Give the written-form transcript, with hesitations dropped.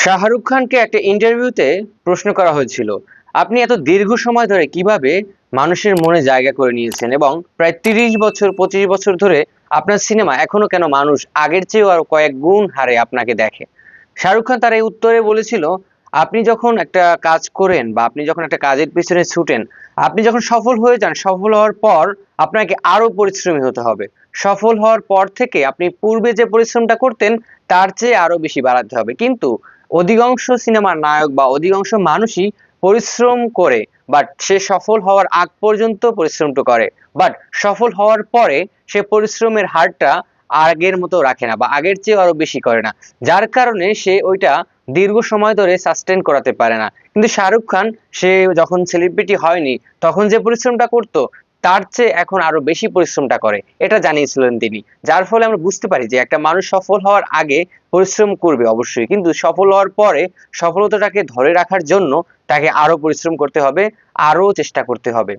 শাহরুখ খানকে একটা ইন্টারভিউতে প্রশ্ন করা হয়েছিল, আপনি এত দীর্ঘ সময় ধরে কিভাবে মানুষের মনে জায়গা করে নিয়েছেন এবং প্রায় 30 বছর 25 বছর ধরে আপনার সিনেমা এখনো কেন মানুষ আগের চেয়েও আরো কয়েক গুণ হারে আপনাকে দেখে। শাহরুখ খান তার এই উত্তরে বলেছিল, আপনি যখন একটা কাজ করেন বা আপনি যখন একটা কাজের পিছনে ছুটেন, আপনি যখন সফল হয়ে যান, সফল হওয়ার পর আপনাকে আরো পরিশ্রমী হতে হবে। সফল হওয়ার পর থেকে আপনি পূর্বে যে পরিশ্রমটা করতেন তার চেয়ে আরো বেশি বাড়াতে হবে। কিন্তু অধিকাংশ সিনেমার নায়ক বা অধিকাংশ মানুষই পরিশ্রম করে, বাট সে সফল হওয়ার আগ পর্যন্ত পরিশ্রমটা করে, বাট সফল হওয়ার পরে সে পরিশ্রমের হারটা আগের মতো রাখে না বা আগের চেয়ে আরো বেশি করে না, যার কারণে সে ওইটা দীর্ঘ সময় ধরে সাস্টেন করাতে পারে না। কিন্তু শাহরুখ খান, সে যখন সেলিব্রিটি হয়নি তখন যে পরিশ্রমটা করতো তার চেয়ে এখন আরো বেশি পরিশ্রমটা করে, এটা জানিয়েছিলেন তিনি। যার ফলে আমরা বুঝতে পারি যে একটা মানুষ সফল হওয়ার আগে পরিশ্রম করবে অবশ্যই, কিন্তু সফল হওয়ার পরে সফলতাটাকে ধরে রাখার জন্য তাকে আরো পরিশ্রম করতে হবে, আরো চেষ্টা করতে হবে।